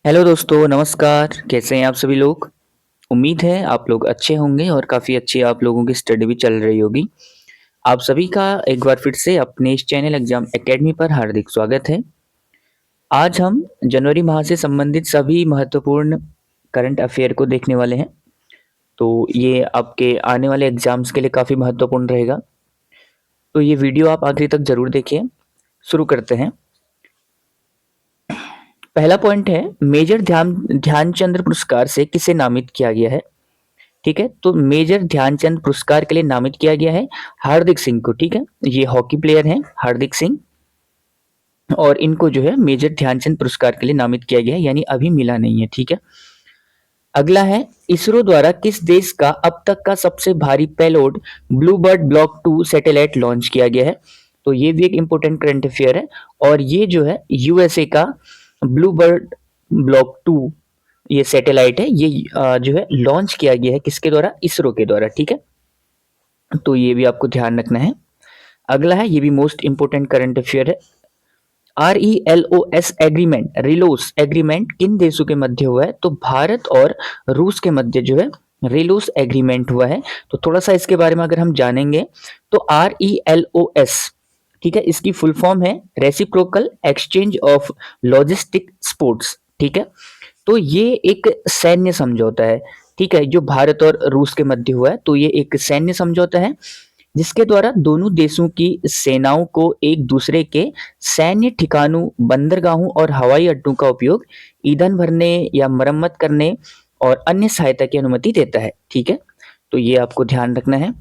Hello दोस्तों, नमस्कार। कैसे हैं आप सभी लोग? उम्मीद है आप लोग अच्छे होंगे और काफ़ी अच्छी आप लोगों की स्टडी भी चल रही होगी। आप सभी का एक बार फिर से अपने इस चैनल एग्जाम एकेडमी पर हार्दिक स्वागत है। आज हम जनवरी माह से संबंधित सभी महत्वपूर्ण करंट अफेयर को देखने वाले हैं। तो ये आपके आने वाले एग्जाम्स के लिए काफ़ी महत्वपूर्ण रहेगा। तो ये वीडियो आप आखिरी तक ज़रूर देखिए। शुरू करते हैं। पहला पॉइंट है, मेजर ध्यानचंद्र पुरस्कार से किसे नामित किया गया है? ठीक है, तो मेजर ध्यानचंद पुरस्कार के लिए नामित किया गया है हार्दिक सिंह को। ठीक है, ये हॉकी प्लेयर हैं हार्दिक सिंह, और इनको जो है मेजर ध्यानचंद पुरस्कार के लिए नामित किया गया है, यानी अभी मिला नहीं है। ठीक है, अगला है, इसरो द्वारा किस देश का अब तक का सबसे भारी payload Bluebird block 2 satellite launch किया गया है? तो ये भी एक इंपॉर्टेंट करंट अफेयर है, और ये जो है यूएसए का ब्लूबर्ड ब्लॉक 2 ये सैटेलाइट है, ये जो है लॉन्च किया गया है किसके द्वारा? इसरो के द्वारा। ठीक है, तो ये भी आपको ध्यान रखना है। अगला है, ये भी मोस्ट इंपोर्टेंट करंट अफेयर है। RELOS एग्रीमेंट, रिलोस एग्रीमेंट किन देशों के मध्य हुआ है? तो भारत और रूस के मध्य जो है रिलोस एग्रीमेंट हुआ है। तो थोड़ा सा इसके बारे में अगर हम जानेंगे तो RELOS, ठीक है, इसकी फुल फॉर्म है reciprocal exchange of logistic sports. ठीक है, तो ये एक सैन्य समझौता है। ठीक है, जो भारत और रूस के मध्य हुआ है, तो ये एक सैन्य समझौता है जिसके द्वारा दोनों देशों की सेनाओं को एक दूसरे के सैन्य ठिकानों, बंदरगाहों और हवाई अड्डों का उपयोग ईंधन भरने या मरम्मत करने और अन्य सहायता की अनुमति देता है। ठीक है, तो ये आपको ध्यान रखना है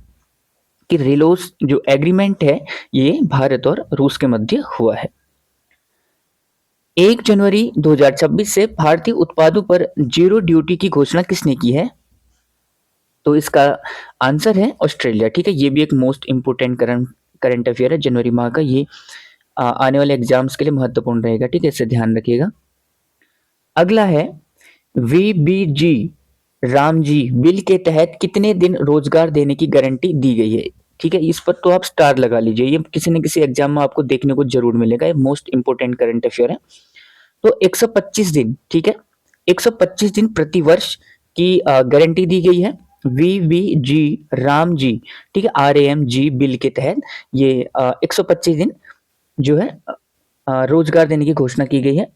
कि रिलोस जो एग्रीमेंट है ये भारत और रूस के मध्य हुआ है। 1 जनवरी 2026 से भारतीय उत्पादों पर जीरो ड्यूटी की घोषणा किसने की है? तो इसका आंसर है ऑस्ट्रेलिया। ठीक है, ये भी एक मोस्ट इंपोर्टेंट करंट अफेयर है जनवरी माह का। ये आने वाले एग्जाम्स के लिए महत्वपूर्ण रहेगा। ठीक है, इसे ध्यान रखिएगा। अगला है, VBG रामजी बिल के तहत कितने दिन रोजगार देने की गारंटी दी गई है? ठीक है, इस पर तो आप स्टार लगा लीजिए, ये किसी न किसी एग्जाम में आपको देखने को जरूर मिलेगा। ये मोस्ट इंपोर्टेंट करंट अफेयर है। तो 125 दिन, ठीक है, 125 दिन प्रति वर्ष की गारंटी दी गई है VBG राम जी। ठीक है, RAMG बिल के तहत ये 125 दिन जो है रोजगार देने की घोषणा की गई है।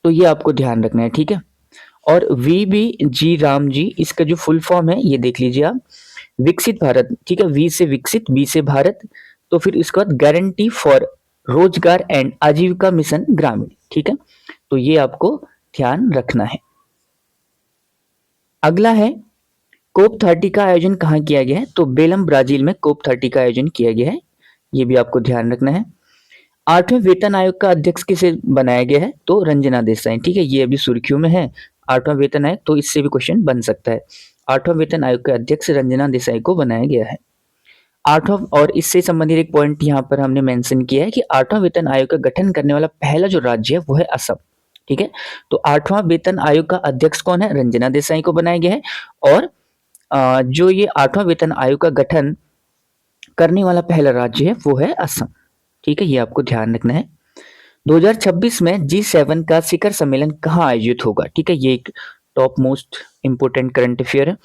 तो ये आपको ध्यान रखना है। ठीक है, और VBG राम जी, इसका जो फुल फॉर्म है ये देख लीजिए आप, विकसित भारत। ठीक है, वी से विकसित, बी से भारत, तो फिर इसके बाद गारंटी फॉर रोजगार एंड आजीविका मिशन ग्रामीण। ठीक है, तो ये आपको ध्यान रखना है। अगला है, कोप 30 का आयोजन कहाँ किया गया है? तो बेलम ब्राजील में कोप 30 का आयोजन किया गया है। ये भी आपको ध्यान रखना है। 8वें वेतन आयोग का अध्यक्ष किसे बनाया गया है? तो रंजना देसाई। ठीक है, ये अभी सुर्खियों में है 8वां वेतन आयोग, तो इससे भी क्वेश्चन बन सकता है। 8वां वेतन आयोग के अध्यक्ष रंजना देसाई को बनाया गया है। 8वां, और इससे संबंधित एक पॉइंट यहाँ पर हमने मेंशन किया है कि 8वां वेतन आयोग का गठन करने वाला पहला जो राज्य है वो है असम। ठीक है, तो 8वां वेतन आयोग का अध्यक्ष कौन है? रंजना देसाई को बनाया गया है। और जो ये 8वां वेतन आयोग का गठन करने वाला पहला राज्य है वो है असम। ठीक है, ये आपको ध्यान रखना है। 2026 में G7 का शिखर सम्मेलन कहाँ आयोजित होगा? ठीक है, ये एक top most important current affair है।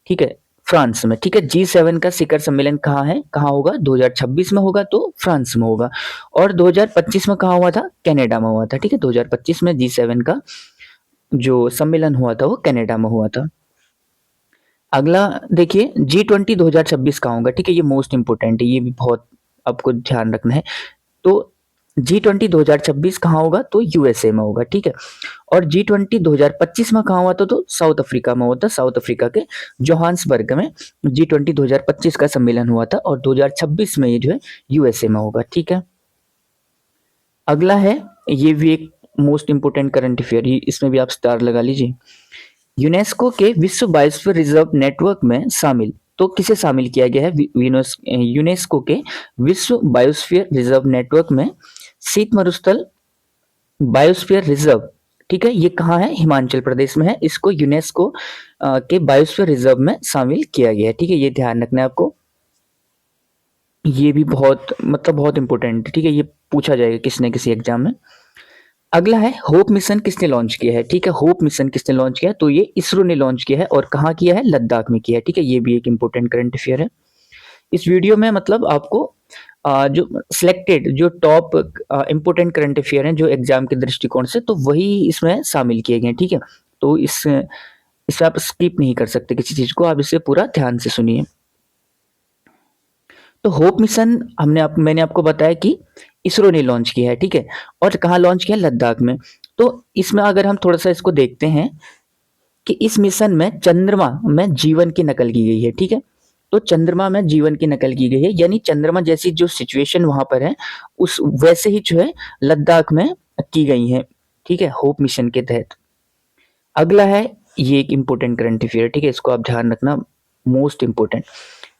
ठीक है, फ्रांस में। ठीक है, G7 का शिखर सम्मेलन कहाँ है, कहाँ होगा? 2026 में होगा तो फ्रांस में होगा। और 2025 में कहाँ हुआ था? कनाडा में हुआ था। ठीक है, 2025 में G7 का जो सम्मेलन हुआ था वो कनाडा में हुआ था। अगला देखिए, G20 2026 कहाँ होगा? ठीक है, ये मोस्ट इंपोर्टेंट है, ये भी बहुत आपको ध्यान रखना है। तो G20 2026 कहाँ होगा? तो यूएसए में होगा। ठीक है, और G20 2025 में कहाँ हुआ था? तो साउथ अफ्रीका में हुआ था। साउथ अफ्रीका के जोहान्सबर्ग में G20 2025 का सम्मेलन हुआ था, और 2026 में ये जो है यूएसए में होगा। ठीक है, अगला है, ये भी एक मोस्ट इंपोर्टेंट करंट अफेयर, इसमें भी आप स्टार लगा लीजिए। यूनेस्को के विश्व बायोस्फीयर रिजर्व नेटवर्क में शामिल, तो किसे शामिल किया गया है यूनेस्को के विश्व बायोस्फीयर रिजर्व नेटवर्क में? शीत मरुस्थल बायोस्फीयर रिजर्व, ठीक है, ये कहाँ है? हिमाचल प्रदेश में है। इसको यूनेस्को के बायोस्फीयर रिजर्व में शामिल किया गया है। ठीक है, ये ध्यान रखना है आपको। ये भी बहुत मतलब बहुत इंपॉर्टेंट है। ठीक है, ये पूछा जाएगा किसी न किसी एग्जाम में। अगला है होप मिशन किसने लॉन्च किया है, ठीक है। होप मिशन किसने लॉन्च किया है, तो ये इसरो ने लॉन्च किया है और कहाँ किया है, लद्दाख में किया है, ठीक है। ये भी एक इंपॉर्टेंट करंट अफेयर है। इस वीडियो में मतलब आपको जो सिलेक्टेड जो टॉप इंपॉर्टेंट करंट अफेयर हैं जो एग्जाम के दृष्टिकोण से, तो वही इसमें शामिल किए गए हैं, ठीक है। तो इसे आप स्किप नहीं कर सकते किसी चीज को, आप इसे पूरा ध्यान से सुनिए। तो होप मिशन मैंने आपको बताया कि इसरो ने लॉन्च किया है, ठीक है। और कहाँ लॉन्च किया है, लद्दाख में। तो इसमें अगर हम थोड़ा सा इसको देखते हैं कि इस मिशन में चंद्रमा में जीवन की नकल की गई है, ठीक है। तो चंद्रमा में जीवन की नकल की गई है, यानी चंद्रमा जैसी जो सिचुएशन वहां पर है उस वैसे ही जो है लद्दाख में की गई है, ठीक है, होप मिशन के तहत। अगला है, ये एक इंपॉर्टेंट करंट अफेयर, ठीक है, इसको आप ध्यान रखना, मोस्ट इंपॉर्टेंट।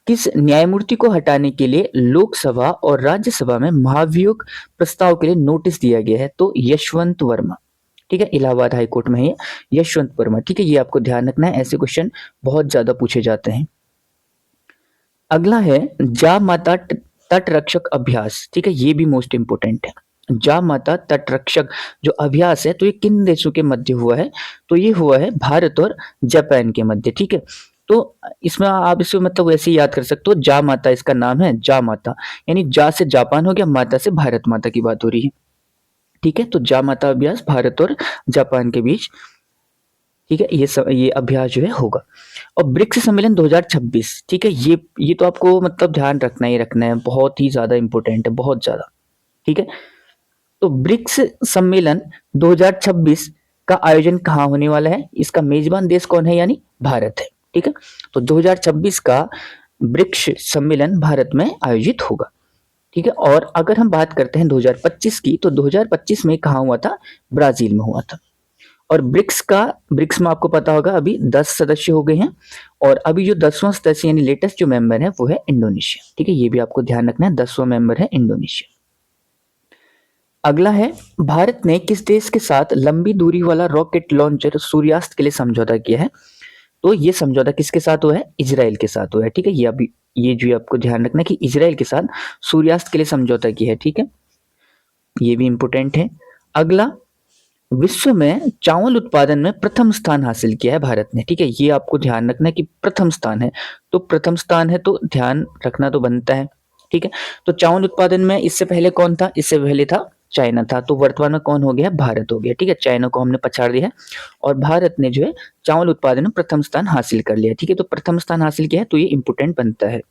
किस न्यायमूर्ति को हटाने के लिए लोकसभा और राज्यसभा में महाभियोग प्रस्ताव के लिए नोटिस दिया गया है, तो यशवंत वर्मा, ठीक है। इलाहाबाद हाई कोर्ट में है ये यशवंत वर्मा, ठीक है। ये आपको ध्यान रखना है, ऐसे क्वेश्चन बहुत ज्यादा पूछे जाते हैं। अगला है जा माता तट रक्षक अभ्यास, ठीक है। ये भी मोस्ट इंपोर्टेंट है। जा माता तट रक्षक जो अभ्यास है, तो ये किन देशों के मध्य हुआ है, तो ये हुआ है भारत और जापान के मध्य, ठीक है। तो इसमें आप इसे मतलब वैसे ही याद कर सकते हो, जा माता इसका नाम है, जा माता, यानी जा से जापान हो गया, माता से भारत माता की बात हो रही है, ठीक है। तो जा माता अभ्यास भारत और जापान के बीच, ठीक है, ये अभ्यास जो है होगा। और ब्रिक्स सम्मेलन 2026, ठीक है, ये तो आपको मतलब ध्यान रखना है, बहुत ही ज्यादा इंपॉर्टेंट है, बहुत ज्यादा, ठीक है। तो ब्रिक्स सम्मेलन 2026 का आयोजन कहाँ होने वाला है, इसका मेजबान देश कौन है, यानी भारत है, ठीक है। तो 2026 का ब्रिक्स सम्मेलन भारत में आयोजित होगा, ठीक है। और अगर हम बात करते हैं 2025 की, तो 2025 में कहाँ हुआ था, ब्राजील में हुआ था। और ब्रिक्स में आपको पता होगा अभी 10 सदस्य हो गए हैं, और अभी जो 10वां सदस्य यानी लेटेस्ट जो मेंबर है वो है इंडोनेशिया, ठीक है। ये भी आपको ध्यान रखना है, 10वां मेंबर है इंडोनेशिया। अगला है, भारत ने किस देश के साथ लंबी दूरी वाला रॉकेट लॉन्चर सूर्यास्त के लिए समझौता किया है, तो ये समझौता किसके साथ हुआ है, इजराइल के साथ हुआ है, ठीक है। ये जो आपको ध्यान रखना है कि इजराइल के साथ सूर्यास्त के लिए समझौता किया है, ठीक है। ये भी इंपोर्टेंट है। अगला, विश्व में चावल उत्पादन में प्रथम स्थान हासिल किया है भारत ने, ठीक है। ये आपको ध्यान रखना है कि प्रथम स्थान है, तो प्रथम स्थान है तो ध्यान रखना तो बनता है, ठीक है। तो चावल उत्पादन में इससे पहले कौन था, इससे पहले था चाइना था, तो वर्तमान में कौन हो गया, भारत हो गया, ठीक है। चाइना को हमने पछाड़ दिया है और भारत ने जो है चावल उत्पादन में प्रथम स्थान हासिल कर लिया, ठीक है। तो प्रथम स्थान हासिल किया है, तो ये इंपोर्टेंट बनता है।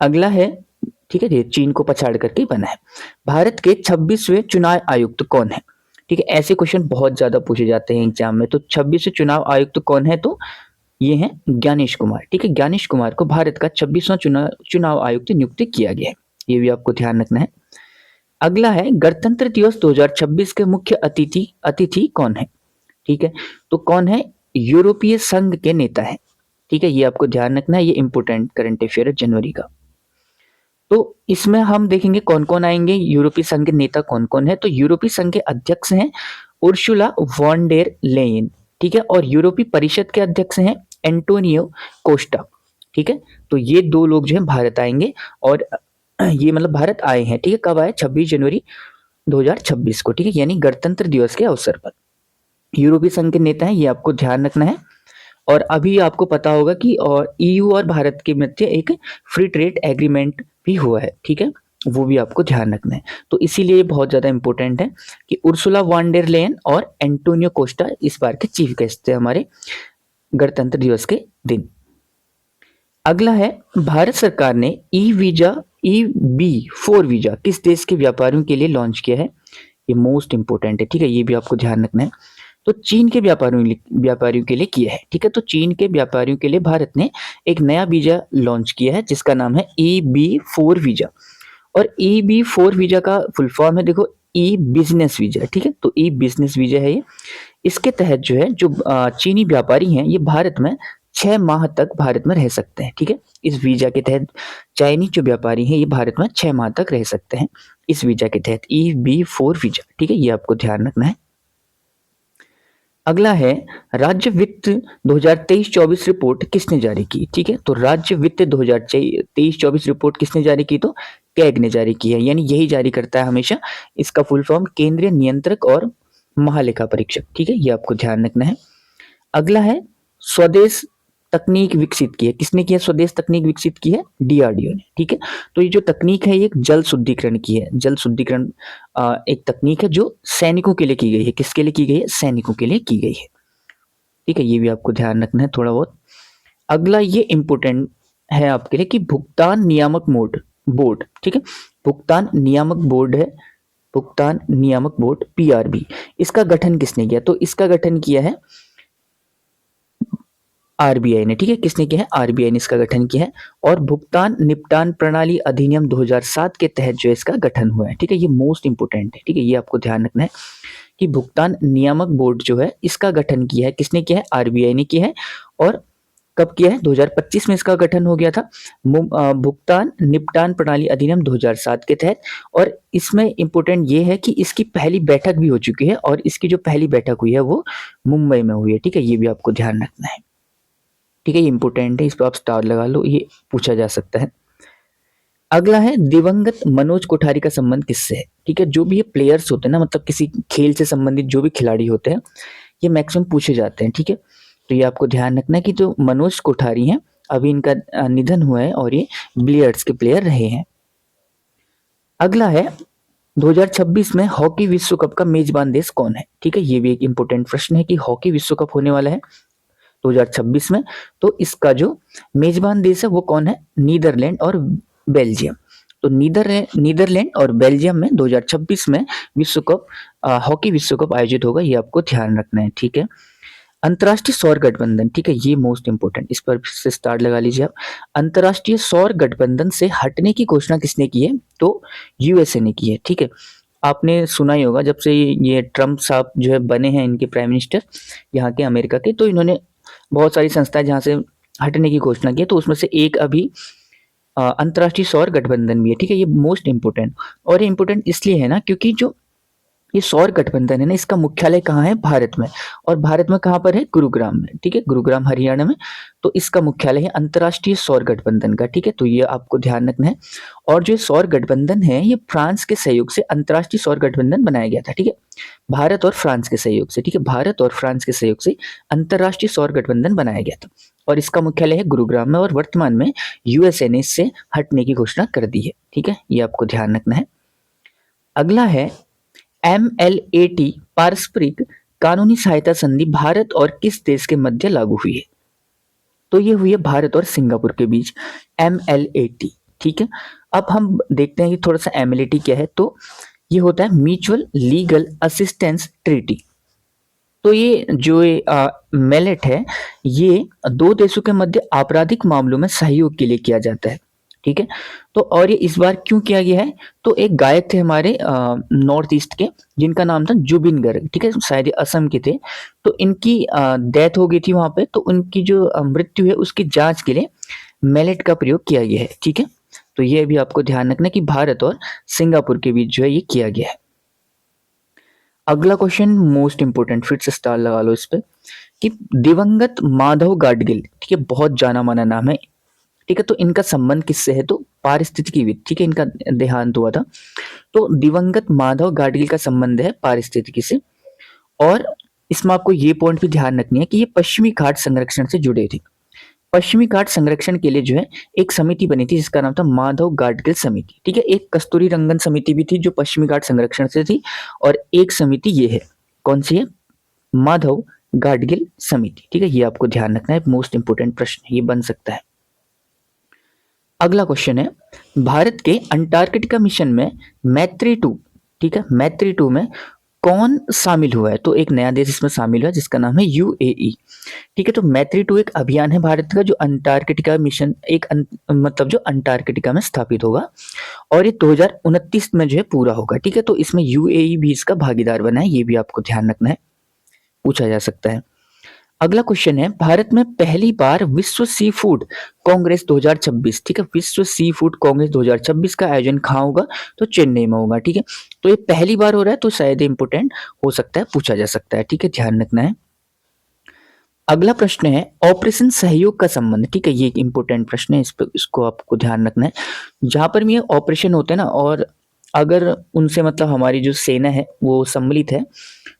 अगला है, ठीक है, ये चीन को पछाड़ करके बना है। भारत के 26वें चुनाव आयुक्त कौन है, ठीक है। ऐसे क्वेश्चन बहुत ज्यादा पूछे जाते हैं एग्जाम में। तो 26वें चुनाव आयुक्त कौन है, तो ये है ज्ञानेश कुमार, ठीक है। ज्ञानेश कुमार को भारत का 26वां चुनाव आयुक्त नियुक्त किया गया है, ये भी आपको ध्यान रखना है। अगला है, गणतंत्र दिवस 2026 के मुख्य अतिथि कौन है, ठीक है। तो कौन है, यूरोपीय संघ के नेता है, ठीक है। ये आपको ध्यान रखना है, ये इंपोर्टेंट करंट अफेयर है जनवरी का। तो इसमें हम देखेंगे कौन कौन आएंगे, यूरोपीय संघ के नेता कौन कौन है। तो यूरोपीय संघ के अध्यक्ष हैं उर्सुला वॉन डेर लेयन, ठीक है। और यूरोपीय परिषद के अध्यक्ष हैं एंटोनियो कोस्टा, ठीक है। तो ये दो लोग जो है भारत आएंगे, और ये मतलब भारत आए हैं, ठीक है। कब आए, 26 जनवरी 2026 को, ठीक है, यानी गणतंत्र दिवस के अवसर पर। यूरोपीय संघ के नेता हैं, ये आपको ध्यान रखना है। और अभी आपको पता होगा कि और ईयू और भारत के मध्य एक फ्री ट्रेड एग्रीमेंट भी हुआ है, ठीक है, वो भी आपको ध्यान रखना है। तो इसीलिए बहुत ज्यादा इंपॉर्टेंट है कि उर्सुला वॉन डेर लेयन और एंटोनियो कोस्टा इस बार के चीफ गेस्ट थे हमारे गणतंत्र दिवस के दिन। अगला है, भारत सरकार ने EB4 वीजा किस देश के व्यापारियों के लिए लॉन्च किया है, ये मोस्ट इंपोर्टेंट है, ठीक है। ये भी आपको ध्यान रखना है। तो चीन के व्यापारियों के लिए किया है, ठीक है। तो चीन के व्यापारियों के लिए भारत ने एक नया वीजा लॉन्च किया है जिसका नाम है EB4 वीजा। और EB4 वीजा का फुल फॉर्म है, देखो, ई बिजनेस वीजा, ठीक है। तो ई बिजनेस वीजा है ये। इसके तहत जो है जो चीनी व्यापारी हैं ये भारत में 6 माह तक भारत में रह सकते हैं, ठीक है। इस वीजा के तहत चाइनीज जो व्यापारी हैं ये भारत में 6 माह तक रह सकते हैं इस वीजा के तहत, EB4 वीजा, ठीक है। ये आपको ध्यान रखना है। अगला है राज्य वित्त 2023-24 रिपोर्ट किसने जारी की? ठीक है, तो राज्य वित्त 2023-24 रिपोर्ट किसने जारी की? तो कैग ने जारी की है, यानी यही जारी करता है हमेशा। इसका फुल फॉर्म केंद्रीय नियंत्रक और महालेखा परीक्षक। ठीक है, ये आपको ध्यान रखना है। अगला है स्वदेश तकनीक विकसित की है, किसने की है? स्वदेश तकनीक विकसित की है डीआरडीओ ने। ठीक है, तो ये जो तकनीक है ये एक जल शुद्धिकरण की है। जल शुद्धिकरण एक तकनीक है जो सैनिकों के लिए की गई है। किसके लिए की गई है? सैनिकों के लिए की गई है। ठीक है, ये भी आपको ध्यान रखना है थोड़ा बहुत। अगला ये इंपॉर्टेंट है आपके लिए कि भुगतान नियामक बोर्ड। ठीक है, भुगतान नियामक बोर्ड है, भुगतान नियामक बोर्ड पीआरबी। इसका गठन किसने किया? तो इसका गठन किया है आरबीआई ने। ठीक है, किसने किया है? आरबीआई ने इसका गठन किया है। और भुगतान निपटान प्रणाली अधिनियम 2007 के तहत जो इसका गठन हुआ है। ठीक है, ये मोस्ट इंपोर्टेंट है। ठीक है, ये आपको ध्यान रखना है कि भुगतान नियामक बोर्ड जो है इसका गठन किया है किसने किया है? आरबीआई ने किया है। और कब किया है? 2025 में इसका गठन हो गया था भुगतान निपटान प्रणाली अधिनियम 2007 के तहत। और इसमें इंपॉर्टेंट ये है कि इसकी पहली बैठक भी हो चुकी है और इसकी जो पहली बैठक हुई है वो मुंबई में हुई है। ठीक है, ये भी आपको ध्यान रखना है। ठीक है, ये इंपॉर्टेंट है, इस पर आप स्टार लगा लो, ये पूछा जा सकता है। अगला है दिवंगत मनोज कोठारी का संबंध किससे है? ठीक है, जो भी ये प्लेयर्स होते हैं ना, मतलब किसी खेल से संबंधित जो भी खिलाड़ी होते हैं ये मैक्सिमम पूछे जाते हैं। ठीक है, तो ये आपको ध्यान रखना है कि जो मनोज कोठारी हैं अभी इनका निधन हुआ है और ये बिलियर्ड्स के प्लेयर रहे हैं। अगला है 2026 में हॉकी विश्व कप का मेजबान देश कौन है? ठीक है, ये भी एक इंपॉर्टेंट प्रश्न है कि हॉकी विश्व कप होने वाला है 2026 में, तो इसका जो मेजबान देश है वो कौन है? नीदरलैंड और बेल्जियम। तो नीदरलैंड और बेल्जियम में 2026 में विश्व कप हॉकी विश्व कप आयोजित होगा, ये आपको ध्यान रखना है। ठीक है, अंतर्राष्ट्रीय सौर गठबंधन। ठीक है, ये मोस्ट इंपोर्टेंट, इस पर से स्टार्ट लगा लीजिए आप। अंतर्राष्ट्रीय सौर गठबंधन से हटने की घोषणा किसने की है? तो यूएसए ने की है। ठीक है, आपने सुना ही होगा जब से ये ट्रम्प साहब जो है बने हैं इनके प्राइम मिनिस्टर यहाँ के अमेरिका के, तो इन्होंने बहुत सारी संस्थाएं जहाँ से हटने की घोषणा की है, तो उसमें से एक अभी अंतर्राष्ट्रीय सौर गठबंधन भी है। ठीक है, ये मोस्ट इंपोर्टेंट, और ये इंपोर्टेंट इसलिए है ना क्योंकि जो ये सौर गठबंधन है ना इसका मुख्यालय कहाँ है? भारत में। और भारत में कहाँ पर है? गुरुग्राम में। ठीक है, गुरुग्राम हरियाणा में। तो इसका मुख्यालय है अंतर्राष्ट्रीय सौर गठबंधन का। ठीक है, तो ये आपको ध्यान रखना है। और जो सौर गठबंधन है ये फ्रांस के सहयोग से अंतर्राष्ट्रीय सौर गठबंधन बनाया गया था। ठीक है, भारत और फ्रांस के सहयोग से। ठीक है, भारत और फ्रांस के सहयोग से अंतर्राष्ट्रीय सौर गठबंधन बनाया गया था और इसका मुख्यालय है गुरुग्राम में। और वर्तमान में यूएसए ने इससे हटने की घोषणा कर दी है। ठीक है, ये आपको ध्यान रखना है। अगला है MLAT पारस्परिक कानूनी सहायता संधि भारत और किस देश के मध्य लागू हुई है? तो ये हुई है भारत और सिंगापुर के बीच MLAT। ठीक है, अब हम देखते हैं कि थोड़ा सा MLAT क्या है। तो ये होता है म्यूचुअल लीगल असिस्टेंस ट्रीटी। तो ये जो मेलेट है ये दो देशों के मध्य आपराधिक मामलों में सहयोग के लिए किया जाता है। ठीक है, तो और ये इस बार क्यों किया गया है? तो एक गायक थे हमारे नॉर्थ ईस्ट के जिनका नाम था जुबिन गर्ग। ठीक है, शायद ये असम के थे। तो इनकी डेथ हो गई थी वहां पे, तो उनकी जो मृत्यु है उसकी जांच के लिए मेलेट का प्रयोग किया गया है। ठीक है, तो ये भी आपको ध्यान रखना कि भारत और सिंगापुर के बीच जो है ये किया गया है। अगला क्वेश्चन मोस्ट इंपोर्टेंट, फिर से स्टार लगा लो इस पे, कि दिवंगत माधव गाडगिल। ठीक है, बहुत जाना माना नाम है। ठीक है, तो इनका संबंध किससे है? तो पारिस्थितिकीविद। ठीक है, इनका देहांत हुआ था। तो दिवंगत माधव गाडगिल का संबंध है पारिस्थितिकी से। और इसमें आपको ये पॉइंट भी ध्यान रखनी है कि ये पश्चिमी घाट संरक्षण से जुड़े थे। पश्चिमी घाट संरक्षण के लिए जो है एक समिति बनी थी जिसका नाम था माधव गाडगिल समिति। ठीक है, एक कस्तूरी रंगन समिति भी थी जो पश्चिमी घाट संरक्षण से थी, और एक समिति ये है, कौन सी है? माधव गाडगिल समिति। ठीक है, ये आपको ध्यान रखना है, मोस्ट इंपोर्टेंट प्रश्न ये बन सकता है। अगला क्वेश्चन है भारत के अंटार्कटिका मिशन में मैत्री-2, ठीक है, मैत्री-2 में कौन शामिल हुआ है? तो एक नया देश इसमें शामिल हुआ जिसका नाम है यूएई। ठीक है, तो मैत्री-2 एक अभियान है भारत का जो अंटार्कटिका मिशन मतलब जो अंटार्कटिका में स्थापित होगा और ये 2029 में जो है पूरा होगा। ठीक है, तो इसमें यूएई भी इसका भागीदार बना है, ये भी आपको ध्यान रखना है, पूछा जा सकता है। अगला क्वेश्चन है भारत में पहली बार विश्व सी फूड कांग्रेस 2026, ठीक है, विश्व सी फूड कांग्रेस 2026 का आयोजन कहाँ होगा? तो चेन्नई में होगा। ठीक है, तो ये पहली बार हो रहा है तो शायद इंपोर्टेंट हो सकता है, पूछा जा सकता है। ठीक है, ध्यान रखना है। अगला प्रश्न है ऑपरेशन सहयोग का संबंध। ठीक है, ये एक इंपॉर्टेंट प्रश्न है, इसको आपको ध्यान रखना है। जहां पर भी ये ऑपरेशन होते हैं ना, और अगर उनसे मतलब हमारी जो सेना है वो सम्मिलित है,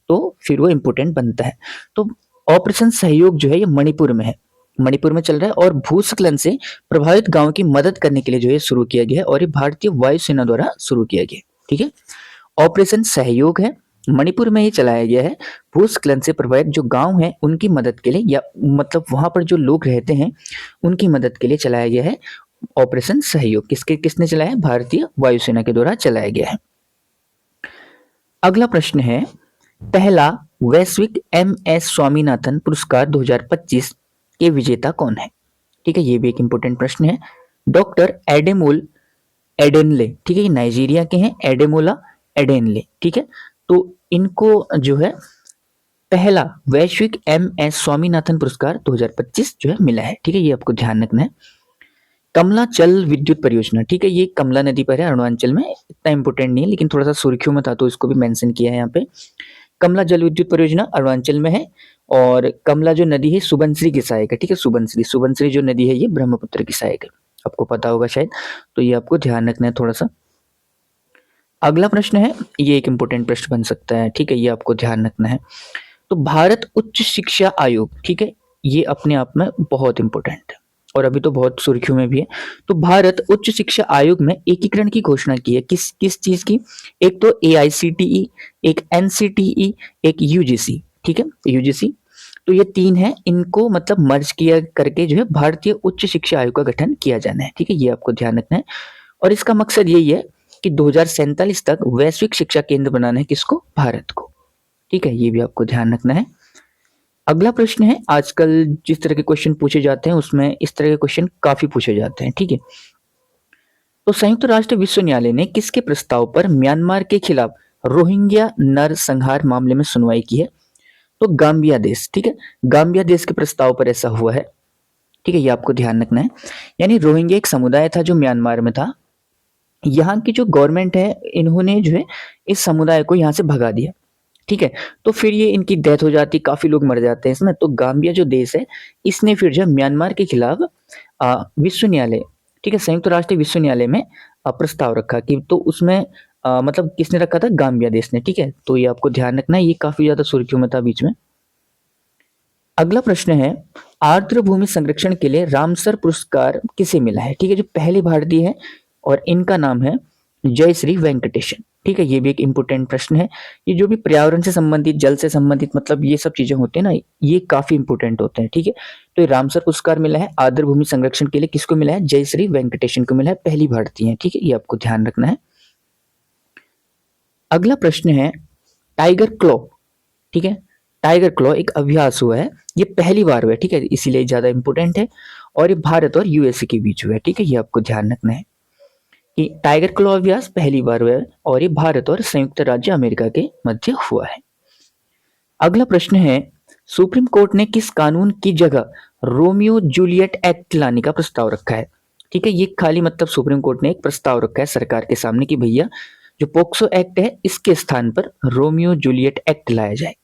तो फिर वो इम्पोर्टेंट बनता है। तो ऑपरेशन सहयोग जो है ये मणिपुर में है, मणिपुर में चल रहा है, और भूस्खलन से प्रभावित गांवों की मदद करने के लिए जो है शुरू किया गया है, और ये भारतीय वायुसेना द्वारा शुरू किया गया है। ठीक है, ऑपरेशन सहयोग है, मणिपुर में ही चलाया गया है। भूस्खलन से प्रभावित जो गांव हैं उनकी मदद के लिए, या मतलब वहां पर जो लोग रहते हैं उनकी मदद के लिए चलाया गया है ऑपरेशन सहयोग। किसने चलाया है? भारतीय वायुसेना के द्वारा चलाया गया है। अगला प्रश्न है पहला वैश्विक MS स्वामीनाथन पुरस्कार 2025 के विजेता कौन है? ठीक है, ये भी एक इंपॉर्टेंट प्रश्न है। Doctor Ademola Adenle. ठीक है, ये नाइजीरिया के हैं, एडेमोला एडेनले। ठीक है, तो इनको जो है पहला वैश्विक MS स्वामीनाथन पुरस्कार 2025 जो है मिला है। ठीक है, ये आपको ध्यान रखना है। कमला जल विद्युत परियोजना। ठीक है, ये कमला नदी पर है अरुणाचल में, इतना इंपॉर्टेंट नहीं है, लेकिन थोड़ा सा सुर्खियों में था तो इसको भी मेंशन किया है यहाँ पे। कमला जल विद्युत परियोजना अरुणाचल में है, और कमला जो नदी है सुबनसिरी की सहायक है। ठीक है, सुबनसिरी जो नदी है ये ब्रह्मपुत्र की सहायक है, आपको पता होगा शायद, तो ये आपको ध्यान रखना है थोड़ा सा। अगला प्रश्न है, ये एक इंपॉर्टेंट प्रश्न बन सकता है। ठीक है, ये आपको ध्यान रखना है। तो भारत उच्च शिक्षा आयोग, ठीक है, ये अपने आप में बहुत इंपॉर्टेंट है और अभी तो बहुत सुर्खियों में भी है। तो भारत उच्च शिक्षा आयोग में एकीकरण की घोषणा की है, किस किस चीज की? एक तो AICTE, एक NCTE, एक UGC। ठीक है, UGC, तो ये तीन है, इनको मतलब मर्ज किया करके जो है भारतीय उच्च शिक्षा आयोग का गठन किया जाना है। ठीक है, ये आपको ध्यान रखना है, और इसका मकसद यही है कि 2047 तक वैश्विक शिक्षा केंद्र बनाना है, किसको? भारत को। ठीक है, ये भी आपको ध्यान रखना है। अगला प्रश्न है, आजकल जिस तरह के क्वेश्चन पूछे जाते हैं उसमें इस तरह के क्वेश्चन काफी पूछे जाते हैं। ठीक है, तो संयुक्त राष्ट्र विश्व न्यायालय ने किसके प्रस्ताव पर म्यांमार के खिलाफ रोहिंग्या नरसंहार मामले में सुनवाई की है? तो गाम्बिया देश। ठीक है, गाम्बिया देश के प्रस्ताव पर ऐसा हुआ है। ठीक है, ये आपको ध्यान रखना है। यानी रोहिंग्या एक समुदाय था जो म्यांमार में था, यहाँ की जो गवर्नमेंट है इन्होंने जो है इस समुदाय को यहाँ से भगा दिया। ठीक है, तो फिर ये इनकी डेथ हो जाती, काफी लोग मर जाते हैं इसमें। तो गाम्बिया जो देश है इसने फिर जो है म्यांमार के खिलाफ विश्व न्यायालय, ठीक है, संयुक्त राष्ट्र विश्व न्यायालय में प्रस्ताव रखा कि, तो उसमें मतलब किसने रखा था? गाम्बिया देश ने। ठीक है, तो ये आपको ध्यान रखना है, ये काफी ज्यादा सुर्खियों में था बीच में। अगला प्रश्न है आर्द्र भूमि संरक्षण के लिए रामसर पुरस्कार किसे मिला है? ठीक है, जो पहले भारतीय है और इनका नाम है जयश्री वेंकटेशन। ठीक है, ये भी एक इंपॉर्टेंट प्रश्न है। ये जो भी पर्यावरण से संबंधित, जल से संबंधित, मतलब ये सब चीजें होती है ना, ये काफी इंपॉर्टेंट होते हैं। ठीक है, तो ये रामसर पुरस्कार मिला है आर्द्र भूमि संरक्षण के लिए, किसको मिला है? जयश्री वेंकटेशन को मिला है, पहली भारतीय है। ठीक है, ये आपको ध्यान रखना है। अगला प्रश्न है टाइगर क्लॉ। ठीक है, टाइगर क्लॉ एक अभ्यास हुआ है, ये पहली बार हुआ है। ठीक है, इसीलिए ज्यादा इंपॉर्टेंट है, और ये भारत और USA के बीच हुआ है। ठीक है, ये आपको ध्यान रखना है कि टाइगर क्लॉ अभ्यास पहली बार हुआ है, और ये भारत और संयुक्त राज्य अमेरिका के मध्य हुआ है। अगला प्रश्न है सुप्रीम कोर्ट ने किस कानून की जगह रोमियो जूलियट एक्ट लाने का प्रस्ताव रखा है? ठीक है, ये खाली मतलब सुप्रीम कोर्ट ने एक प्रस्ताव रखा है सरकार के सामने कि भैया जो पोक्सो एक्ट है इसके स्थान पर रोमियो जूलियट एक्ट लाया जाए।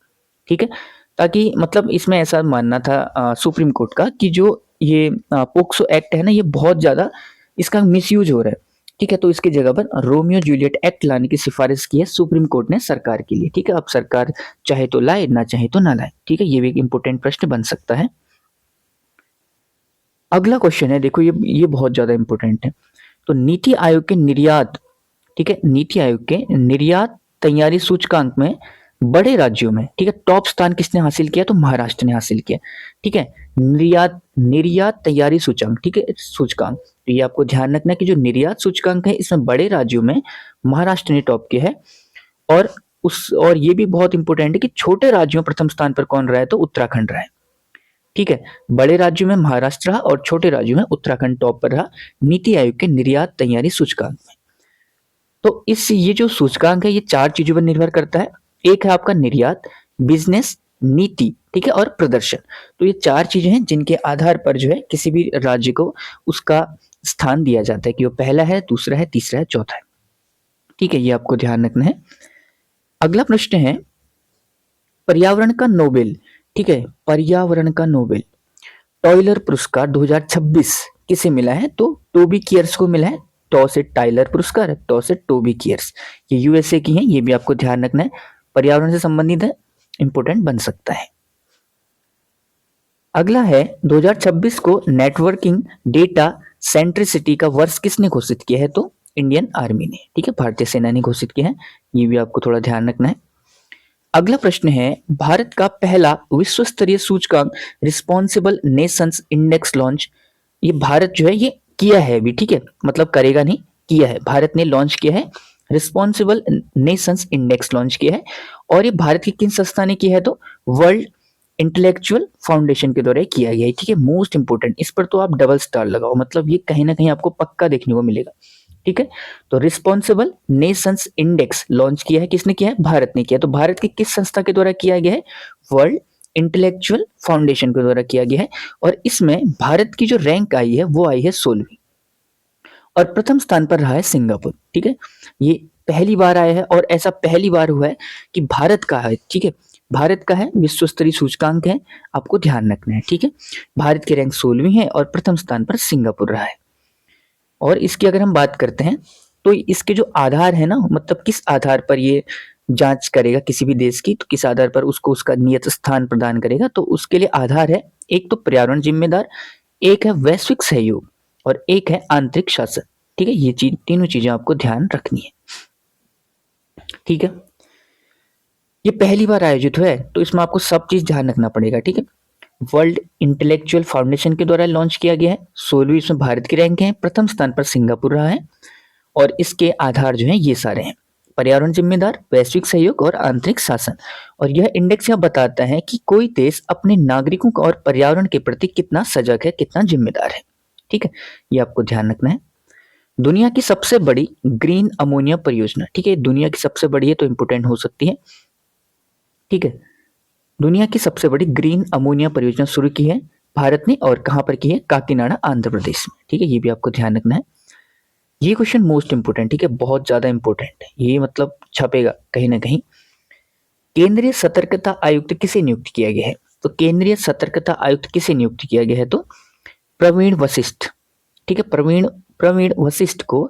ठीक है, ताकि मतलब इसमें ऐसा मानना था सुप्रीम कोर्ट का कि जो ये पोक्सो एक्ट है ना, ये बहुत ज्यादा इसका मिसयूज हो रहा है। ठीक है, तो इसकी जगह पर रोमियो जूलियट एक्ट लाने की सिफारिश की है सुप्रीम कोर्ट ने सरकार के लिए। ठीक है, अब सरकार चाहे तो लाए, ना चाहे तो ना लाए। ठीक है, ये भी एक इंपॉर्टेंट प्रश्न बन सकता है। अगला क्वेश्चन है, देखो ये बहुत ज्यादा इंपॉर्टेंट है। तो नीति आयोग के निर्यात, ठीक है, नीति आयोग के निर्यात तैयारी सूचकांक में बड़े राज्यों में, ठीक है, टॉप स्थान किसने हासिल किया? तो महाराष्ट्र ने हासिल किया। ठीक है, निर्यात निर्यात तैयारी सूचकांक, ठीक है, सूचकांक, तो ये आपको ध्यान रखना है कि जो निर्यात सूचकांक है इसमें बड़े राज्यों में महाराष्ट्र ने टॉप किया है। और ये भी बहुत इंपॉर्टेंट है कि छोटे राज्यों में प्रथम स्थान पर कौन रहा है? तो उत्तराखंड रहा है। ठीक है, बड़े राज्यों में महाराष्ट्र रहा और छोटे राज्यों में उत्तराखंड टॉप पर रहा नीति आयोग के निर्यात तैयारी सूचकांक में। तो ये जो सूचकांक है ये चार चीजों पर निर्भर करता है। एक है आपका निर्यात, बिजनेस, नीति, ठीक है, और प्रदर्शन। तो ये चार चीजें हैं जिनके आधार पर जो है किसी भी राज्य को उसका स्थान दिया जाता है कि वो पहला है, दूसरा है, तीसरा है, चौथा है। ठीक है, ये आपको ध्यान रखना है। अगला प्रश्न है पर्यावरण का नोबेल ठीक है, पर्यावरण का नोबेल टॉयलर पुरस्कार 2026 किसे मिला है? तो टोबी कियर्स को मिला है। टॉ से टाइलर पुरस्कार, टॉ से टोबी कियर्स, ये यूएसए की हैं, ये भी आपको ध्यान रखना है, पर्यावरण से संबंधित है, इंपोर्टेंट बन सकता है। अगला है 2026 को नेटवर्किंग डेटा सेंट्रिसिटी का वर्ष किसने घोषित किया है? तो इंडियन आर्मी ने, ठीक है, भारतीय सेना ने घोषित किया है, ये भी आपको थोड़ा ध्यान रखना है। अगला प्रश्न है, भारत का पहला विश्व स्तरीय सूचकांक रिस्पॉन्सिबल नेशंस इंडेक्स लॉन्च, ये भारत जो है ये किया है अभी, ठीक है, मतलब करेगा नहीं, किया है, भारत ने लॉन्च किया है, रिस्पॉन्सिबल नेशंस इंडेक्स लॉन्च किया है। और ये भारत की किन संस्था ने किया है? तो वर्ल्ड इंटेलेक्चुअल फाउंडेशन के द्वारा किया गया है, ठीक है, मोस्ट इंपोर्टेंट, इस पर तो आप डबल स्टार लगाओ, मतलब ये कहीं ना कहीं आपको पक्का देखने को मिलेगा, ठीक है। तो रिस्पॉन्सिबल नेशंस इंडेक्स लॉन्च किया है, किसने किया है? भारत ने किया। तो भारत की किस संस्था के द्वारा किया गया है? वर्ल्ड इंटेलेक्चुअल फाउंडेशन के द्वारा किया गया है। और इसमें भारत की जो रैंक आई है वो आई है 16वीं, और प्रथम स्थान पर रहा है सिंगापुर, ठीक है, ये पहली बार आया है, और ऐसा पहली बार हुआ है कि भारत का है, ठीक है, भारत का है, विश्व स्तरीय सूचकांक है, आपको ध्यान रखना है, ठीक है। भारत की रैंक 16वीं है और प्रथम स्थान पर सिंगापुर रहा है। और इसकी अगर हम बात करते हैं तो इसके जो आधार है ना, मतलब किस आधार पर ये जांच करेगा किसी भी देश की, तो किस आधार पर उसको उसका नियत स्थान प्रदान करेगा, तो उसके लिए आधार है, एक तो पर्यावरण जिम्मेदार, एक है वैश्विक सहयोग, और एक है आंतरिक शासन, ठीक है, ये तीनों चीजें आपको ध्यान रखनी है, ठीक है। ये पहली बार आयोजित हुआ है, तो इसमें आपको सब चीज ध्यान रखना पड़ेगा, ठीक है। वर्ल्ड इंटेलेक्चुअल फाउंडेशन के द्वारा लॉन्च किया गया है, 16वीं इसमें भारत की रैंक है, प्रथम स्थान पर सिंगापुर रहा है, और इसके आधार जो है ये सारे हैं, पर्यावरण जिम्मेदार, वैश्विक सहयोग और आंतरिक शासन। और यह इंडेक्स यह बताता है कि कोई देश अपने नागरिकों का और पर्यावरण के प्रति कितना सजग है, कितना जिम्मेदार है, ठीक है, ये आपको ध्यान रखना है। दुनिया की सबसे बड़ी ग्रीन अमोनिया परियोजना, ठीक है, दुनिया की सबसे बड़ी है तो इंपोर्टेंट हो सकती है, ठीक है, दुनिया की सबसे बड़ी ग्रीन अमोनिया परियोजना शुरू की है भारत ने, और कहां पर की है? काकीनाडा, आंध्र प्रदेश में, ठीक है, ये भी आपको ध्यान रखना है। ये क्वेश्चन मोस्ट इंपोर्टेंट, ठीक है, बहुत ज्यादा इंपोर्टेंट है ये, मतलब छपेगा कहीं ना कहीं। केंद्रीय सतर्कता आयुक्त किसे नियुक्त किया गया है? तो केंद्रीय सतर्कता आयुक्त किसे नियुक्त किया गया है? तो प्रवीण वशिष्ठ, ठीक है, प्रवीण वशिष्ठ को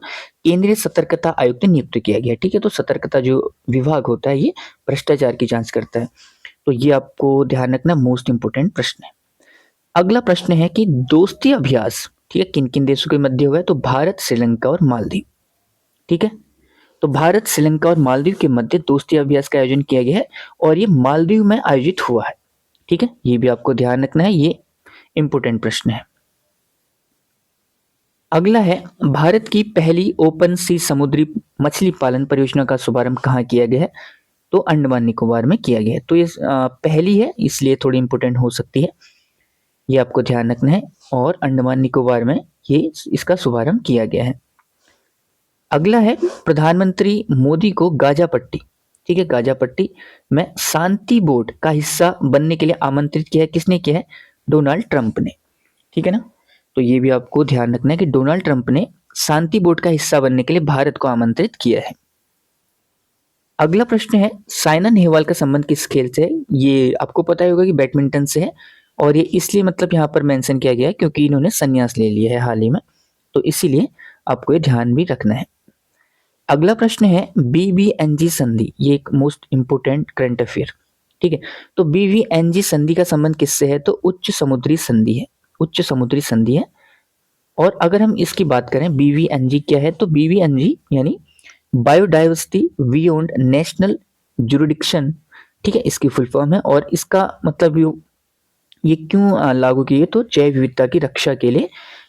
केंद्रीय सतर्कता आयुक्त नियुक्त किया गया, ठीक है। तो सतर्कता जो विभाग होता है ये भ्रष्टाचार की जांच करता है, तो ये आपको ध्यान रखना, मोस्ट इंपोर्टेंट प्रश्न है। अगला प्रश्न है कि दोस्ती अभ्यास, ठीक है, किन किन देशों के मध्य हुआ है? तो भारत, श्रीलंका और मालदीव, ठीक है। तो भारत, श्रीलंका और मालदीव के मध्य दोस्ती अभ्यास का आयोजन किया गया है, और ये मालदीव में आयोजित हुआ है, ठीक है, ये भी आपको ध्यान रखना है, ये इंपोर्टेंट प्रश्न है। अगला है, भारत की पहली ओपन सी समुद्री मछली पालन परियोजना का शुभारंभ कहाँ किया गया है? तो अंडमान निकोबार में किया गया है। तो ये पहली है, इसलिए थोड़ी इंपोर्टेंट हो सकती है, ये आपको ध्यान रखना है, और अंडमान निकोबार में ये इसका शुभारंभ किया गया है। अगला है, प्रधानमंत्री मोदी को गाजापट्टी, ठीक है, गाजापट्टी में शांति बोर्ड का हिस्सा बनने के लिए आमंत्रित किया है, किसने किया है? डोनाल्ड ट्रंप ने, ठीक है ना। तो ये भी आपको ध्यान रखना है कि डोनाल्ड ट्रंप ने शांति बोर्ड का हिस्सा बनने के लिए भारत को आमंत्रित किया है। अगला प्रश्न है, साइना नेहवाल का संबंध किस खेल से है? ये आपको पता ही होगा कि बैडमिंटन से है, और ये इसलिए मतलब यहाँ पर मेंशन किया गया है क्योंकि इन्होंने संन्यास ले लिया है हाल ही में, तो इसीलिए आपको ये ध्यान भी रखना है। अगला प्रश्न है, बीबीएनजी संधि, ये एक मोस्ट इंपोर्टेंट करंट अफेयर, ठीक है। तो बीबीएनजी संधि का संबंध किससे है? तो उच्च समुद्री संधि है, उच्च समुद्री संधि है। और अगर हम इसकी बात करें बीबीएनजी क्या है, तो बीबीएनजी यानी बायोडाइवर्सिटी बियॉन्ड नेशनल जुरिडिक्शन, ठीक है, इसकी फुल फॉर्म है। और इसका मतलब ये क्यों लागू की है? तो जैव विविधता की रक्षा के लिए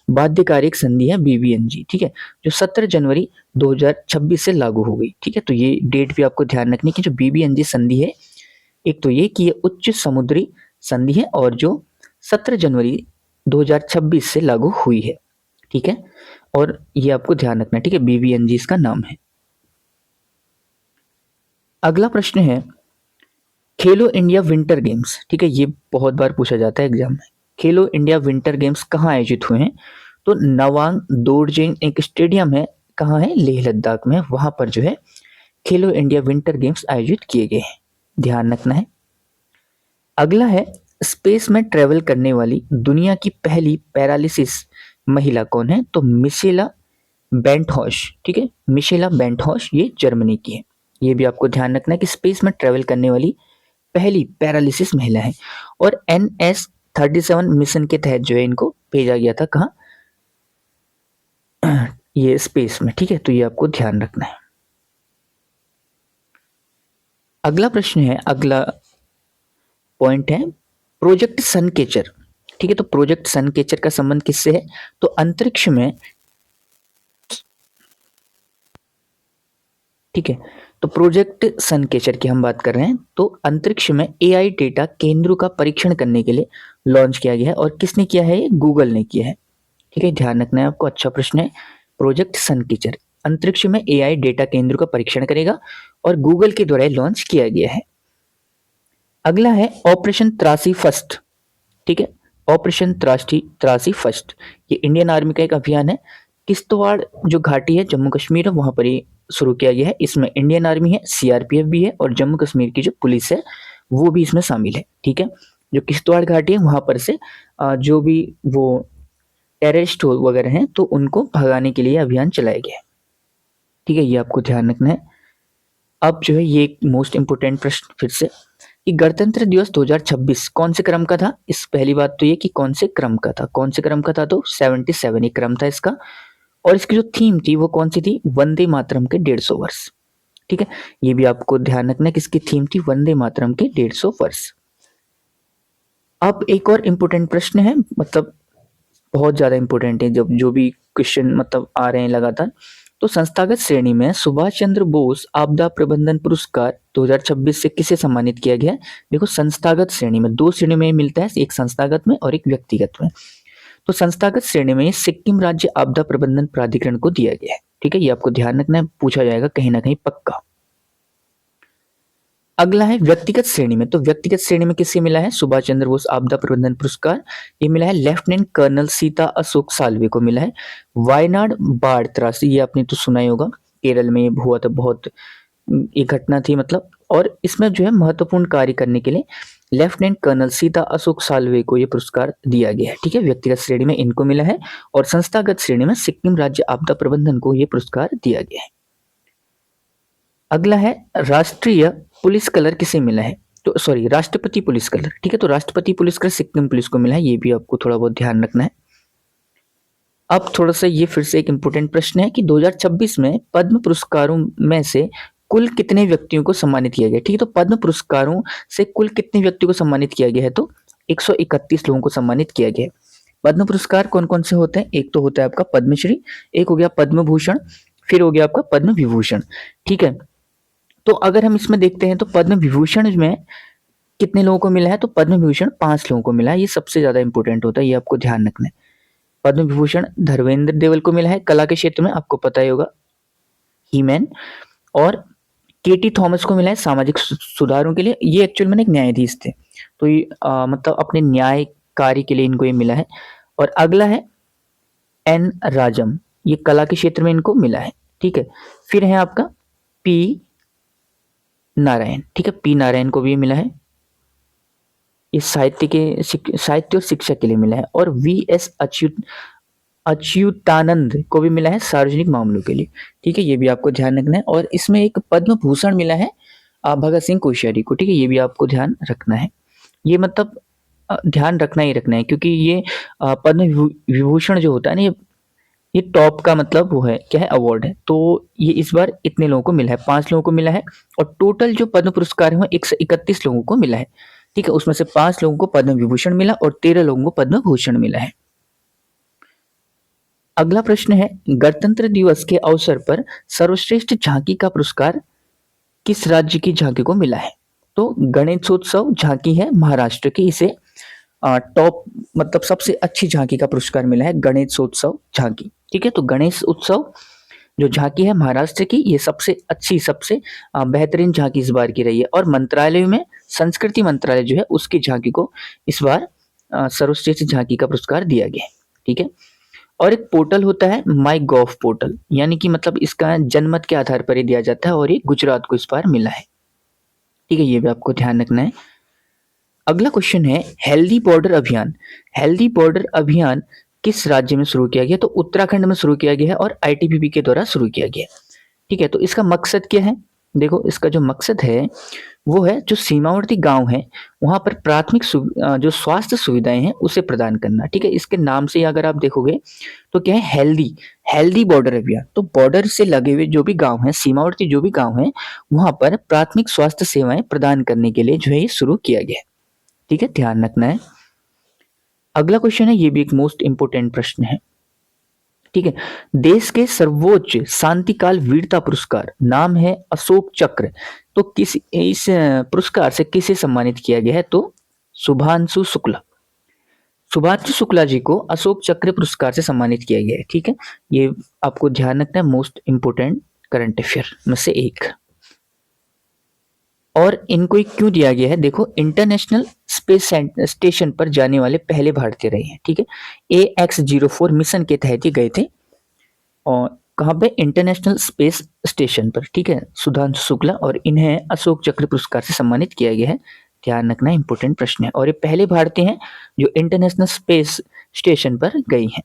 बाध्यकारी एक संधि है बीबीएनजी, ठीक है, जो 17 जनवरी 2026 से लागू हो गई, ठीक है। तो ये डेट भी आपको ध्यान रखनी है कि जो बीबीएनजी संधि है, एक तो ये कि ये उच्च समुद्री संधि है, और जो 17 जनवरी 2026 से लागू हुई है, ठीक है, और ये आपको ध्यान रखना है, ठीक है, बीबीएनजी इसका नाम है। अगला प्रश्न है, खेलो इंडिया विंटर गेम्स, ठीक है, ये बहुत बार पूछा जाता है एग्जाम में, खेलो इंडिया विंटर गेम्स कहाँ आयोजित हुए हैं? तो नवांग दोरजेंग एक स्टेडियम है, कहाँ है? लेह लद्दाख में, वहां पर जो है खेलो इंडिया विंटर गेम्स आयोजित किए गए हैं, ध्यान रखना है। अगला है, स्पेस में ट्रेवल करने वाली दुनिया की पहली पैरालिसिस महिला कौन है? तो मिशेला बेंटहॉश, ठीक है, मिशेला बेंटहॉश, ये जर्मनी की है। ये भी आपको ध्यान रखना है कि स्पेस में ट्रेवल करने वाली पहली पैरालिसिस महिला है। और NS-37 मिशन के तहत जो है इनको भेजा गया था कहाँ? ये स्पेस में, ठीक है, तो ये आपको ध्यान रखना है। अगला प्रश्न है, अगला पॉइंट है प्रोजेक्ट सनकेचर, ठीक है। तो प्रोजेक्ट सनकेचर का संबंध किससे है? तो अंतरिक्ष में, ठीक है, तो प्रोजेक्ट सनकेचर की हम बात कर रहे हैं। तो अंतरिक्ष में AI डेटा केंद्रों का परीक्षण करने के लिए लॉन्च किया गया है। और किसने किया है? ये गूगल ने किया है, ठीक है, ध्यान रखना है आपको। अच्छा प्रश्न है। प्रोजेक्ट सनकेचर अंतरिक्ष में AI डेटा केंद्रों का परीक्षण करेगा और गूगल के द्वारा लॉन्च किया गया है। अगला है ऑपरेशन त्रासी फर्स्ट, ठीक है, ऑपरेशन त्रासी फर्स्ट, ये इंडियन आर्मी का एक अभियान है। किश्तवाड़ जो घाटी है जम्मू कश्मीर है वहां पर ये शुरू किया गया है। इसमें इंडियन आर्मी है, CRPF भी है और जम्मू कश्मीर की जो पुलिस है वो भी इसमें शामिल है, ठीक है। जो किश्तवाड़ घाटी है वहां पर से जो भी वो टेररिस्ट वगैरह हैं तो उनको भगाने के लिए अभियान चलाया गया है, ठीक है, ये आपको ध्यान रखना है। अब जो है ये एक मोस्ट इंपोर्टेंट प्रश्न फिर से कि गणतंत्र दिवस 2026 कौन से क्रम का था? इस पहली बात तो ये कि कौन से क्रम का था, कौन से क्रम का था? तो 77 एक क्रम था इसका। और इसकी जो थीम थी वो कौन सी थी? वंदे मातरम के 150 वर्ष, ठीक है, ये भी आपको ध्यान रखना है कि इसकी थीम थी वंदे मातरम के 150 वर्ष। अब एक और इम्पोर्टेंट प्रश्न है, मतलब बहुत ज्यादा इंपॉर्टेंट है जब जो भी क्वेश्चन मतलब आ रहे हैं लगातार। तो संस्थागत श्रेणी में सुभाष चंद्र बोस आपदा प्रबंधन पुरस्कार 2026 से किसे सम्मानित किया गया है? देखो संस्थागत श्रेणी में दो श्रेणी में मिलता है, एक संस्थागत में और एक व्यक्तिगत में। तो संस्थागत श्रेणी में सिक्किम राज्य आपदा प्रबंधन प्राधिकरण को दिया गया है, ठीक है, ये आपको ध्यान रखना है, पूछा जाएगा कहीं ना कहीं पक्का। अगला है व्यक्तिगत श्रेणी में। तो व्यक्तिगत श्रेणी में किसे मिला है सुभाष चंद्र बोस आपदा प्रबंधन पुरस्कार? ये मिला है लेफ्टिनेंट कर्नल सीता अशोक साल्वे को मिला है। वायनाड बाढ़ त्रासदी, ये आपने तो सुना ही होगा, केरल में हुआ था, बहुत एक घटना थी मतलब। और इसमें जो है महत्वपूर्ण कार्य करने के लिए लेफ्टिनेंट कर्नल सीता अशोक साल्वे को यह पुरस्कार दिया गया है, ठीक है, व्यक्तिगत श्रेणी में इनको मिला है। और संस्थागत श्रेणी में सिक्किम राज्य आपदा प्रबंधन को यह पुरस्कार दिया गया है। अगला है राष्ट्रीय पुलिस कलर किसे मिला है? तो सॉरी, राष्ट्रपति पुलिस कलर, ठीक है, तो राष्ट्रपति पुलिस कलर सिक्किम पुलिस को मिला है, ये भी आपको थोड़ा बहुत ध्यान रखना है। अब थोड़ा सा ये फिर से एक इंपॉर्टेंट प्रश्न है कि 2026 में पद्म पुरस्कारों में से कुल कितने व्यक्तियों को सम्मानित किया गया? ठीक है, तो पद्म पुरस्कारों से कुल कितने व्यक्तियों को सम्मानित किया गया है? तो 131 लोगों को सम्मानित किया गया है। पद्म पुरस्कार कौन कौन से होते हैं? एक तो होता है आपका पद्मश्री, एक हो गया पद्म भूषण, फिर हो गया आपका पद्म विभूषण, ठीक है। तो अगर हम इसमें देखते हैं तो पद्म विभूषण में कितने लोगों को मिला है? तो पद्म विभूषण 5 लोगों को मिला है, ये सबसे ज्यादा इंपॉर्टेंट होता है, ये आपको ध्यान रखना है। पद्म विभूषण धर्मेंद्र देवल को मिला है कला के क्षेत्र में, आपको पता ही होगा, हीमैन। और केटी थॉमस को मिला है सामाजिक सुधारों के लिए, ये एक्चुअल में एक न्यायाधीश थे, तो ये मतलब अपने न्याय कार्य के लिए इनको ये मिला है। और अगला है एन राजम, ये कला के क्षेत्र में इनको मिला है, ठीक है। फिर है आपका पी नारायण, ठीक है, पी नारायण को भी मिला है, इस साहित्य और शिक्षा के लिए मिला है। और VS अच्युतानंद को भी मिला है सार्वजनिक मामलों के लिए, ठीक है, ये भी आपको ध्यान रखना है। और इसमें एक पद्म भूषण मिला है भगत सिंह कोश्यारी को, ठीक है, ये भी आपको ध्यान रखना है। ये मतलब ध्यान रखना ही रखना है, क्योंकि ये पद्म विभूषण जो होता है ना, ये टॉप का मतलब वो है, क्या है, अवार्ड है। तो ये इस बार इतने लोगों को मिला है, 5 लोगों को मिला है। और टोटल जो पद्म पुरस्कार है वो 131 लोगों को मिला है, ठीक है, उसमें से 5 लोगों को पद्म विभूषण मिला और 13 लोगों को पद्म भूषण मिला है। अगला प्रश्न है गणतंत्र दिवस के अवसर पर सर्वश्रेष्ठ झांकी का पुरस्कार किस राज्य की झांकी को मिला है? तो गणेशोत्सव झांकी है महाराष्ट्र की, इसे टॉप मतलब सबसे अच्छी झांकी का पुरस्कार मिला है गणेशोत्सव झांकी, ठीक है। तो गणेश उत्सव जो झांकी है महाराष्ट्र की, ये सबसे अच्छी, सबसे बेहतरीन झांकी इस बार की रही है। और मंत्रालय में संस्कृति मंत्रालय जो है उसकी झांकी को इस बार सर्वश्रेष्ठ झांकी का पुरस्कार दिया गया है, ठीक है। और एक पोर्टल होता है माई गॉव पोर्टल, यानी कि मतलब इसका जनमत के आधार पर ही दिया जाता है, और ये गुजरात को इस बार मिला है, ठीक है, ये भी आपको ध्यान रखना है। अगला क्वेश्चन है हेल्दी बॉर्डर अभियान। हेल्दी बॉर्डर अभियान किस राज्य में शुरू किया गया? तो उत्तराखंड में शुरू किया गया है और आईटीबीपी के द्वारा शुरू किया गया है। ठीक है, तो इसका मकसद क्या है? देखो, इसका जो मकसद है वो है जो सीमावर्ती गांव है वहां पर प्राथमिक जो स्वास्थ्य सुविधाएं हैं उसे प्रदान करना। ठीक है, इसके नाम से अगर आप देखोगे तो क्या है, हेल्दी हेल्दी बॉर्डर अभियान। तो बॉर्डर से लगे हुए जो भी गांव हैं, सीमावर्ती जो भी गांव हैं, वहां पर प्राथमिक स्वास्थ्य सेवाएं प्रदान करने के लिए जो है ये शुरू किया गया है। ठीक है, ध्यान रखना है। अगला क्वेश्चन है, ये भी एक मोस्ट इंपोर्टेंट प्रश्न है। ठीक है, देश के सर्वोच्च शांतिकाल वीरता पुरस्कार नाम है अशोक चक्र। तो किस इस पुरस्कार से किसे सम्मानित किया गया है? तो शुभांशु शुक्ला। शुभांशु शुक्ला जी को अशोक चक्र पुरस्कार से सम्मानित किया गया है। ठीक है, ये आपको ध्यान रखना है, मोस्ट इंपोर्टेंट करंट अफेयर में से एक। और इनको क्यों दिया गया है? देखो, इंटरनेशनल स्पेस स्टेशन पर जाने वाले पहले भारतीय रहे हैं। ठीक है, AX-04 मिशन के तहत ही गए थे और कहाँ पे? इंटरनेशनल स्पेस स्टेशन पर। ठीक है, सुधांशु शुक्ला, और इन्हें अशोक चक्र पुरस्कार से सम्मानित किया गया है। ध्यान रखना, इंपोर्टेंट प्रश्न है। और ये पहले भारतीय हैं जो इंटरनेशनल स्पेस स्टेशन पर गई हैं।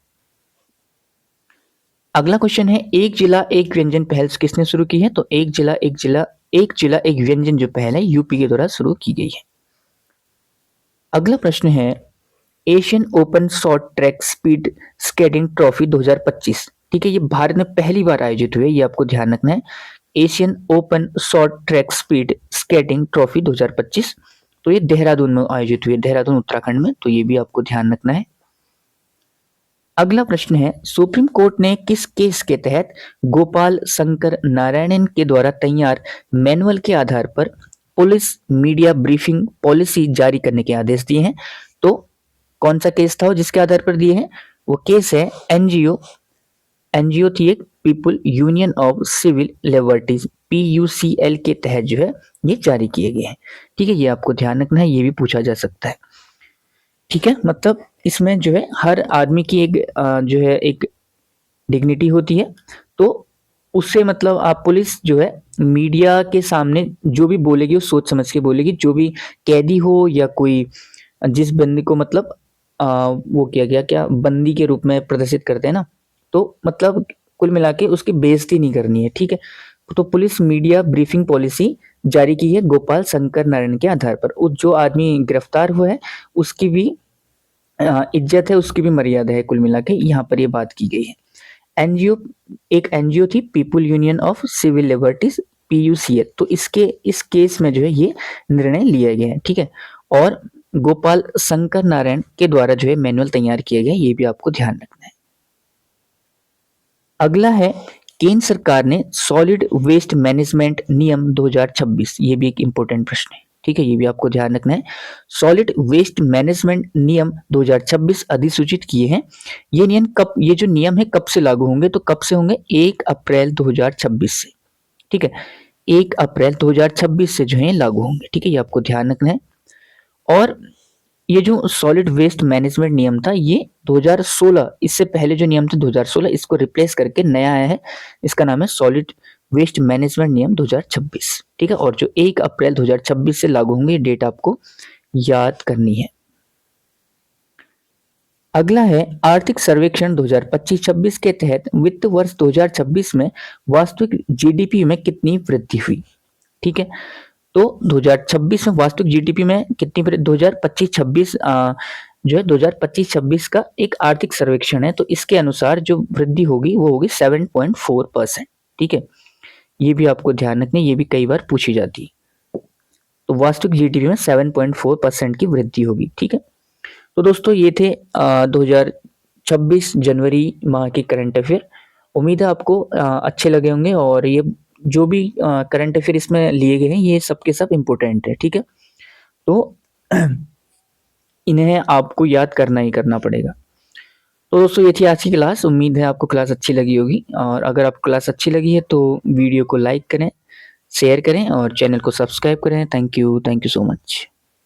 अगला क्वेश्चन है, एक जिला एक व्यंजन पहल किसने शुरू की है? तो एक जिला एक व्यंजन जो पहल है यूपी के द्वारा शुरू की गई है। अगला प्रश्न है, Asian open short track speed skating trophy 2025। ठीक है, ये भारत में पहली बार आयोजित हुई है, ये आपको ध्यान रखना है। Asian open short track speed skating trophy 2025, तो ये देहरादून में आयोजित हुई है, देहरादून उत्तराखंड में। तो ये भी आपको ध्यान रखना है। अगला प्रश्न है, सुप्रीम कोर्ट ने किस केस के तहत गोपाल शंकर नारायणन के द्वारा तैयार मैनुअल के आधार पर पुलिस मीडिया ब्रीफिंग पॉलिसी जारी करने के आदेश दिए हैं? तो कौन सा केस था जिसके आधार पर दिए हैं? वो केस है एनजीओ थी एक, people union of civil liberties, PUCL के तहत जो है ये जारी किए गए हैं। ठीक है, ये आपको ध्यान रखना है, ये भी पूछा जा सकता है। ठीक है, मतलब इसमें जो है हर आदमी की एक जो है एक डिग्निटी होती है, तो उससे मतलब आप पुलिस जो है मीडिया के सामने जो भी बोलेगी वो सोच समझ के बोलेगी। जो भी कैदी हो या कोई जिस बंदी को मतलब वो किया गया क्या बंदी के रूप में प्रदर्शित करते हैं ना, तो मतलब कुल मिला के उसकी बेइज्जती नहीं करनी है। ठीक है, तो पुलिस मीडिया ब्रीफिंग पॉलिसी जारी की है गोपाल शंकर नारायण के आधार पर। जो आदमी गिरफ्तार हुआ है उसकी भी इज्जत है, उसकी भी मर्यादा है, कुल मिला के यहाँ पर ये बात की गई है। एक एनजीओ थी people union of civil liberties, PUCL। तो इस केस में जो है ये निर्णय लिया गया है। ठीक है, और गोपाल शंकर नारायण के द्वारा जो है मैनुअल तैयार किया गया, ये भी आपको ध्यान रखना है। अगला है, केंद्र सरकार ने सॉलिड वेस्ट मैनेजमेंट नियम 2026, ये भी एक इंपॉर्टेंट प्रश्न है। ठीक है, ये भी आपको ध्यान रखना है। सॉलिड वेस्ट मैनेजमेंट नियम 2026 अधिसूचित किए हैं। ये जो नियम है कब से लागू होंगे? तो कब से होंगे? 1 अप्रैल 2026 से। ठीक है, 1 अप्रैल 2026 से जो है लागू होंगे। ठीक है, ये आपको ध्यान रखना है। और ये जो सॉलिड वेस्ट मैनेजमेंट नियम था ये 2016, इससे पहले जो नियम था 2016, इसको रिप्लेस करके नया आया है, इसका नाम है सॉलिड वेस्ट मैनेजमेंट नियम 2026। ठीक है, और जो 1 अप्रैल 2026 से लागू होंगे, ये डेट आपको याद करनी है। अगला है, आर्थिक सर्वेक्षण 2025-26 के तहत वित्त वर्ष 2026 में वास्तविक GDP में कितनी वृद्धि हुई? ठीक है, तो 2026 में वास्तविक GDP में कितनी वृद्धि? 2025-26 जो है 2025-26 का एक आर्थिक सर्वेक्षण है, तो इसके अनुसार जो वृद्धि होगी वो होगी 7.4%। ठीक है, ये भी आपको ध्यान रखना है, ये भी कई बार पूछी जाती है। तो वास्तविक GDP में 7.4% की वृद्धि होगी। ठीक है, तो दोस्तों ये थे 2026 जनवरी माह के करंट अफेयर। उम्मीद है आपको अच्छे लगे होंगे, और ये जो भी करंट अफेयर इसमें लिए गए हैं ये सब के सब इम्पोर्टेंट है। ठीक है, तो इन्हें आपको याद करना ही करना पड़ेगा। तो दोस्तों ये थी आज की क्लास। उम्मीद है आपको क्लास अच्छी लगी होगी, और अगर आपको क्लास अच्छी लगी है तो वीडियो को लाइक करें, शेयर करें और चैनल को सब्सक्राइब करें। Thank you so much.